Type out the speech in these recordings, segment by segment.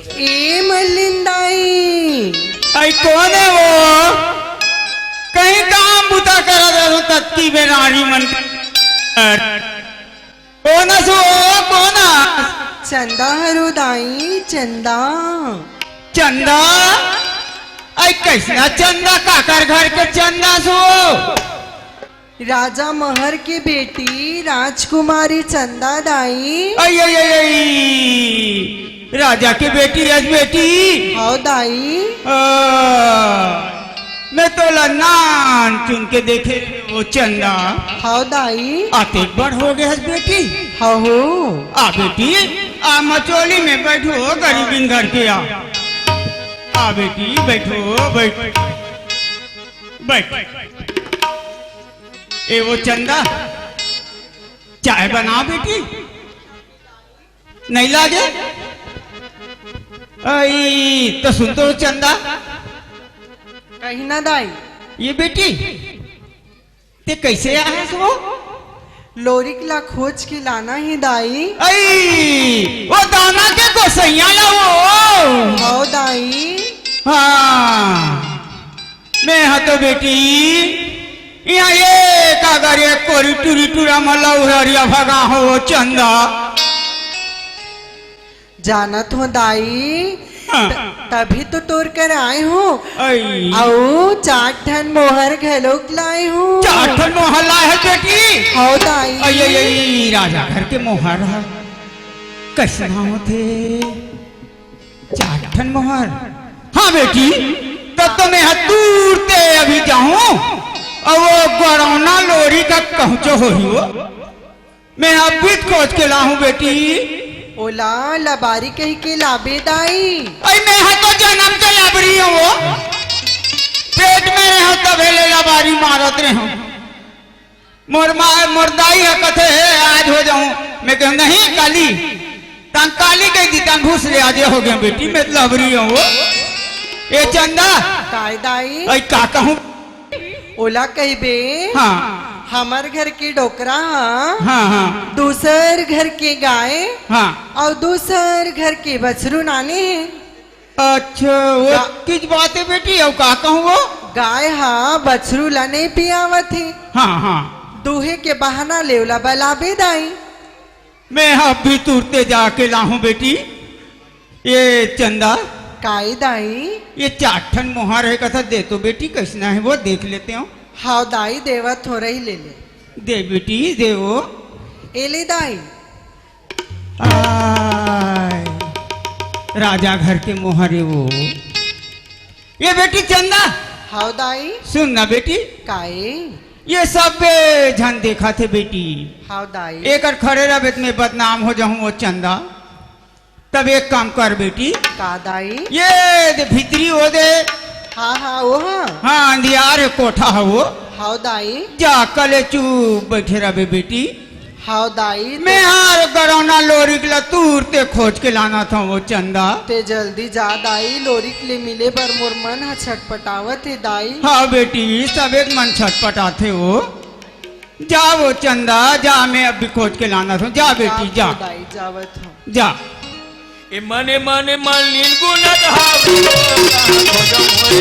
ए मल्लिंदाई आई कौन है वो? कहीं काम बुता करा दे तत्ती बेनारी मन कौन सो कौन? चंदा हरुदाई चंदा। चंदा? आई कैसा चंदा? काकर घर के चंदा सो? राजा महर की बेटी राजकुमारी चंदा दाई। आई आई आई आई राजा की बेटी रज बेटी। हाँ दाई। मैं तो नान चुन के देखे वो चंदा। हाँ दाई। आते बड़ हो गए बेटी। हाँ हो। आ बेटी आ मचोली में बैठो गरीबिन घर के आ बेटी बैठो बैठ बैठ। ए वो चंदा चाय बना बेटी नहीं लागे? आई तो सुन तो चंदा कहीं ना दाई। ये बेटी ते कैसे आया सो? लोरी ला खोज के लाना ही दाई। आई वो दाना के गोसैया ला वो। हाँ दाई। हाँ मैं हाँ तो बेटी यहाँ ये कागर ये कोरी टूरी टूरा मला उहरिया भगा हो वो चंदा। जानत हो दाई। हाँ। तभी तो तोड़ कर आए हो। आई आओ 4 ठन मोहर घलोक लाए हो। 4 ठन मोहर लाए है बेटी। हाँ दाई। आई आई आई राजा घर के मोहर है कैसे होते 4 ठन मोहर? हाँ बेटी तब तो मैं दूर ते अभी जाऊं और वो गरौना लोरी का कहचो हो ही वो मैं अभी खोज के लाऊं बेटी। ओला लबारी कही के लाबे दाई। अरे मैं हाँ तो जन्म से लबरी हूँ वो पेट में रहो तब हेले लबारी मारत रहो मुर्दाई है कथे है आज हो जाऊं। मैं कहूँ नहीं काली तंग काली कह दी तंग घुस ले आज हो गया बेटी मैं लबरी हूँ वो। ए चंदा काय दाई। अरे का कहूँ? ओला कही बे। हाँ हमार घर की डोकरा हाँ। हाँ हाँ दूसर घर के गाय हाँ और दूसर घर के बछरू नाने हैं। अच्छा वो किस बात है बेटी अब का कहूँ वो? गाय हाँ बछरू ला नहीं पियावत है। हाँ हाँ दूहे के बहाना लेवला बलाबे दाई। मैं अभी तुरते जाके लाऊं बेटी। ये चंदा काय दाई। ये 4 ठन मोहर है कथा दे तो बेटी कैसना है वो देख लेते हो। हाँ दाई देवत हो रही ले ले। दे बेटी दे वो। एले दाई। आय, राजा घर के मोहर है वो। ये बेटी चंदा हाँ दाई। सुन ना बेटी काय। ये सब झन देखा थे बेटी। हाँ दाई। एक खड़े रबेत में बदनाम हो जाऊं वो चंदा तब एक काम कर बेटी। का दाई। ये दे भीतरी हो दे। हाँ हाँ वो हाँ। हाँ अंधियार है कोठा है वो। हाँ दाई। जा कले चुप बैठे रहे बेटी। हाँ दाई। मैं हार गरौना लोरी के तूरते खोज के लाना था वो चंदा। ते जल्दी जा दाई लोरी के लिए मिले पर मोर मन हा छटपटावत है दाई। हाँ बेटी सब एक मन छटपटाते हो। जा वो चंदा जा मैं अभी खोज के लाना था। जा बेटी जा दाई जावत हूँ। जा। ए मने मने मलिन गुनत हावो खोजम होए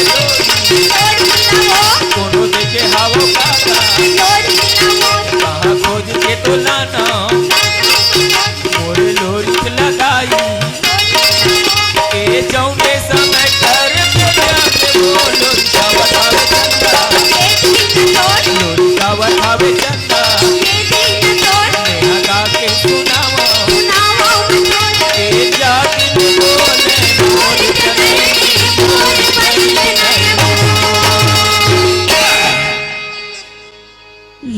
कोनो देखे हावो कहाँ खोज के तो लाना मोरे लोरी लगाई ए जौने समय घर बोलो लोरी का बतावे चंदा नेहा गा के सुनावा ए जातिन बोले मोरी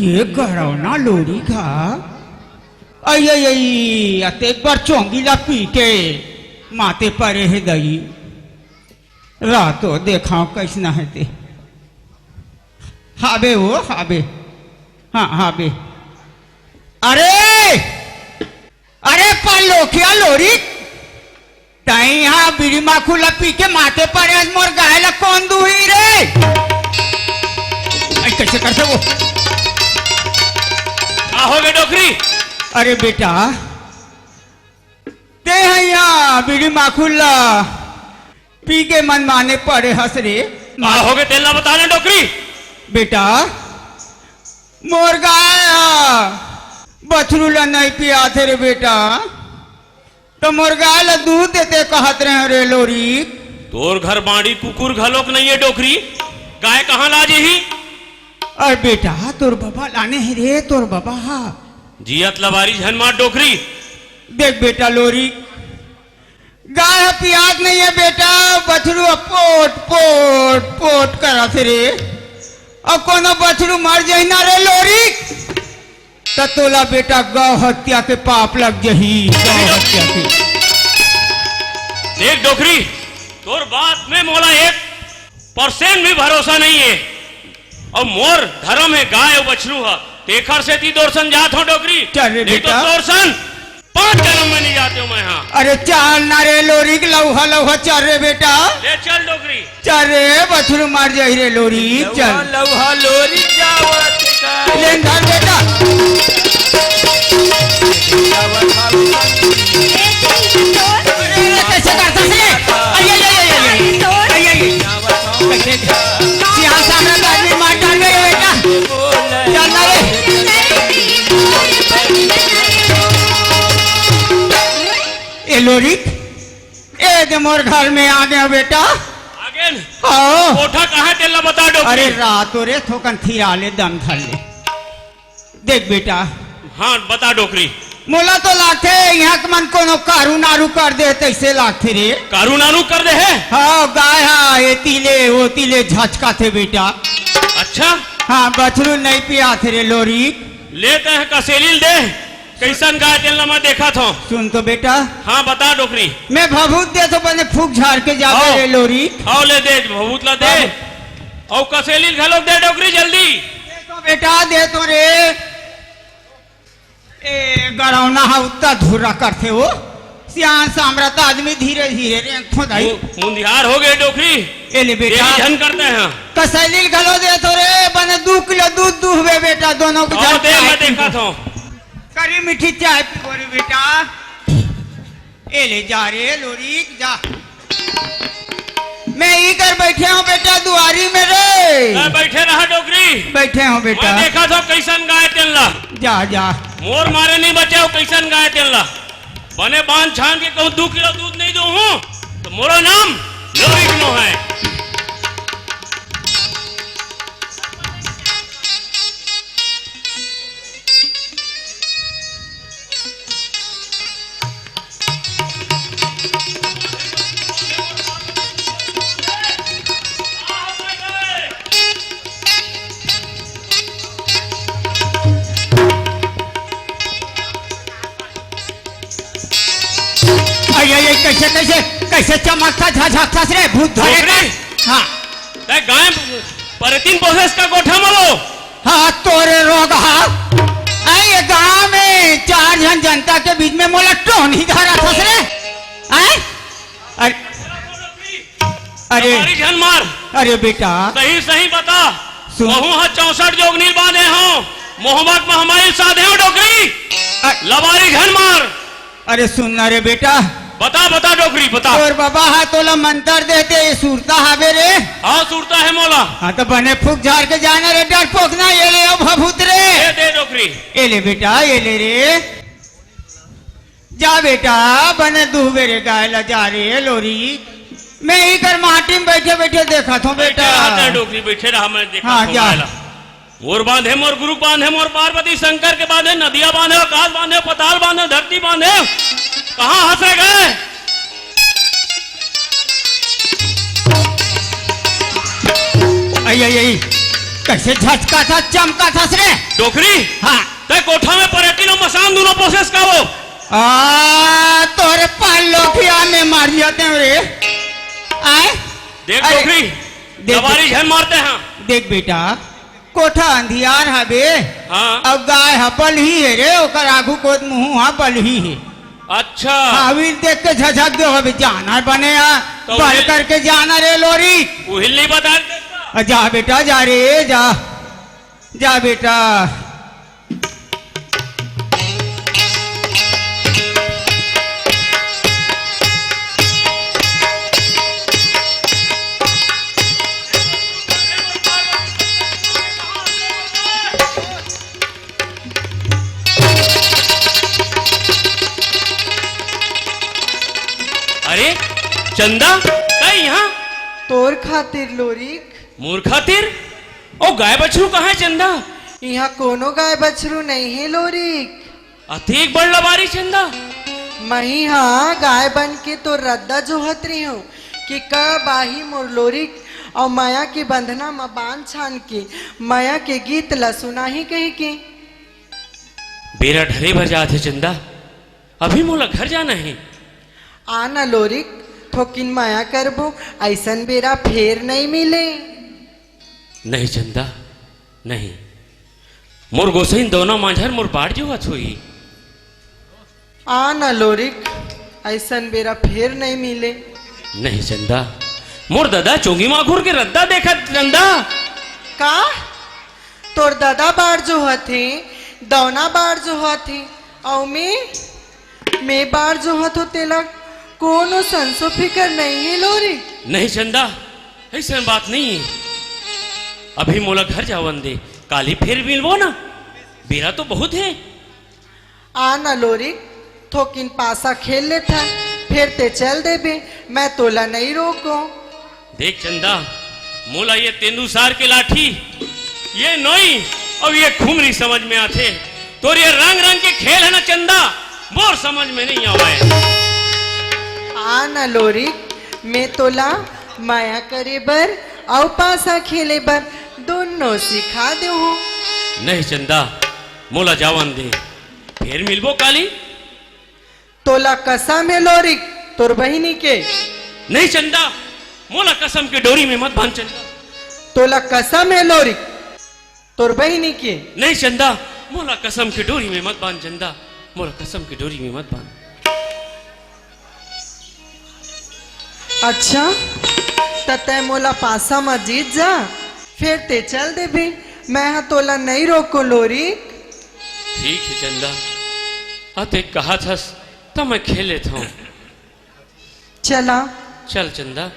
ये गरौना लोरी का आई आई आई अते एक बार चौंगीला पीटे माते परे है दई रातो देखा कैसना है ते। हाबे वो हाबे हाँ हाबे। अरे अरे पालो क्या लोरी तई यहाँ बीड़ी माखूला पी के माथे पर मोर गायला कौन दुही रे? कैसे करते वो? हो गए नौकरी। अरे बेटा ते यहाँ बीड़ी माखुल्ला पी के मन माने पड़े हंस रे का हो गए तेल ना बताने डोकरी। बेटा मोर गाया बछरूला नहीं पिया थे रे बेटा तो मोर गाय ला दूध देते कहत रहे रे लोरी। तोर घर बाड़ी कुकुर घलोक नहीं है डोकरी, गाय कहाँ लाजे ही। अरे बेटा तोर बाबा लाने है रे तोर बाबा। जियत लबारी झन मार डोकरी। देख बेटा लोरी गाय पियाज नहीं है बेटा बछरू पोट पोट पोट करत रे और कोनो बछरू मर जाई ना रे लोरी तो तोला बेटा गौ हत्या के पाप लग जही गौ हत्या के। देख डोकरी तोर बात में मोला 1% भी भरोसा नहीं है और मोर धर्म है गाय और बछरू है तेखर से ती दौरसन जात हो डोकरी। चल रे नहीं तो बेटा। दौरसन 5 जन्म में नहीं जाते हूँ मैं। हाँ अरे चल ना रे लोरी लौहा लौहा चल रे बेटा ले चल डोकरी। चल रे बछरू मर जाई रे लोरी चल लौहा लोरी जावत का ले धर बेटा। कैसे करता से सियाह सामने आदमी मार डाल गए बेटा चल ना रे। ए लोरी ए दे मोर घर में आ गया बेटा। आगे हाँ कोठा कहाँ तेल ना बता डोकरी। अरे रात रे थोकन थिरा ले दम धर ले। देख बेटा हाँ बता डोकरी। मोला तो लाखे यहाँ के मन कोनो कारू नारू कर दे तैसे लाखे रे। कारू नारू कर दे है। हाँ गाय हाँ ये तीले वो तीले झचका थे बेटा। अच्छा हाँ बछरू नहीं पिया थे रे लोरी। लेते हैं कसेलिल दे कैसन गाय तेल ना मैं देखा था। सुन तो बेटा हाँ बता डोकरी। मैं भभूत दे तो बने फूक झाड़ के जावे आओ। रे लोरी। आओ ले दे भभूतला दे और कसेलिल घलोक दे डोकरी जल्दी। दे तो बेटा दे तो रे ए गड़ौना हा उतना धुरा करते हो सियान सामरत आदमी धीरे धीरे रे खोदाई मुंदिहार हो गए डोकरी। ए ले बेटा तेरी झन करते हैं। कसैली घलो दे तो रे बने 2 किलो दूध दूहबे बेटा दोनों को आओ झल दे मैं देखा था। करी मीठी चाय पीबो रे बेटा। ए ले जा रे लोरी जा। मैं ही कर बैठे हूँ बेटा दुआरी में रे। मैं बैठे रहा डोकरी। बैठे हूँ बेटा मैं देखा था कैसन गाय तेल ला। जा जा मोर मारे नहीं बचे हो कैसन गाय तेल ला। बने बांध छान के कहूँ 2 किलो दूध नहीं दू हूँ तो मोरा नाम लोरी नो है। ये कैसे कैसे कैसे चमकता झझकता रे भूत धरे डोकरी। हाँ ते गाय परतीन प्रोसेस का कोठा मलो। हाँ तोरे रोग हाँ ये गांव में 4 जन जनता के बीच में मोला टोन ही धरा था रे। अरे अरे हमारी झन मार। अरे बेटा सही सही बता सुन। बहु हा 64 जोगनील बांधे हो मोहम्मद में हमारी साधे हो डोकरी। लबारी झन मार। अरे सुनना रे बेटा बता बता डोकरी बता। और बाबा हाँ तोला मंत्र देते ये सूरता हावे रे। हाँ सुरता है मोला। हाँ तो बने फूक झाड़ के जाना रे डर पोकना ये ले ओ भभूत रे। दे डोकरी। ये ले बेटा ये ले रे जा बेटा बने दूबे रे गाय ला जा रे लोरी। मैं ही कर माटी में बैठे बैठे देखा था बेटा। बैठे डोकरी बैठे रहा मैं देखा हाँ, था जा। मोबाइल। मोर बांधे मोर गुरु बांधे मोर पार्वती शंकर के बांधे नदिया बांधे आकाश बांधे पताल बांधे धरती बांधे। कहाँ हंसे गए। आई कैसे झटका था चमका था रे डोकरी। हाँ ते कोठा में परेटिन और मसान दोनों प्रोसेस का वो। तोरे पाल लोखिया में मार जाते हैं रे। आए देख अरे, डोकरी देख लबारी झन मारते हैं। देख बेटा कोठा अंधियार हबे हाँ अब गाय हपल ही है रे ओकर आगू कोत मुंह हपल ही है। अच्छा हाविल देख के झझक दो हबे जाना बने तो बल उहिल- करके जाना रे लोरी। उहिल नहीं बता देता। जा बेटा जा रे जा जा बेटा। चंदा कई यहाँ तोर खातिर लोरिक। मोर खातिर ओ गाय बछरू कहाँ है चंदा? यहाँ कोनो गाय बछरू नहीं है लोरिक। अतीक बड़ लबारी चंदा। मही हाँ गाय बन के तो रद्दा जोहत रही हूँ कि कब आही मोर लोरिक और माया के बंधना में बांध छान के माया के गीत ला सुना ही कही के। बेरा ढरे बजा थे चंदा, अभी मोला घर जाना है। आना लोरिक थोकिन माया करबो, ऐसन बेरा फेर नहीं मिले। नहीं चंदा नहीं, मोर गोसैन दोनों मांझर मोर बाट जोहत हुई। आना लोरिक ऐसन बेरा फेर नहीं मिले। नहीं चंदा, मोर दादा चोंगी माखुर के रद्दा देखा चंदा। का तोर दादा बार जो हथे दौना बार जो हथे और मैं बार जो हथो तेला कोनो संसो फिकर नहीं है लोरी। नहीं चंदा ऐसा बात नहीं है, अभी मोला घर जावन दे, काली फिर मिलबो ना, बेरा तो बहुत है। आना लोरी थोकिन पासा खेल लेता फिर ते चल देबे, मैं तोला नहीं रोको। देख चंदा मोला ये तेंदुसार के लाठी ये नोई और ये खुमरी समझ में आते, तो ये रंग रंग के खेल है ना चंदा, मोर समझ में नहीं आवे। आना लोरी मैं तोला माया करे बर और पासा खेले बर दोनों सिखा दे हो। नहीं चंदा मोला जावन दे, फिर मिलबो काली। तोला कसम है लोरी तोर बहिनी के। नहीं चंदा मोला कसम के डोरी में मत बांध चंदा। तोला कसम है लोरी तोर बहिनी के। नहीं चंदा मोला कसम की डोरी में मत बांध चंदा, मोला कसम की डोरी में मत बांध। अच्छा तय मोला पासा में जीत जा फिर ते चल दे भी, मैं हाँ तोला नहीं रोको लोरी। ठीक है चंदा, अते कहा था तो मैं खेल लेता हूँ। चला चल चंदा।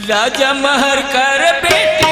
राजा महर कर बेटी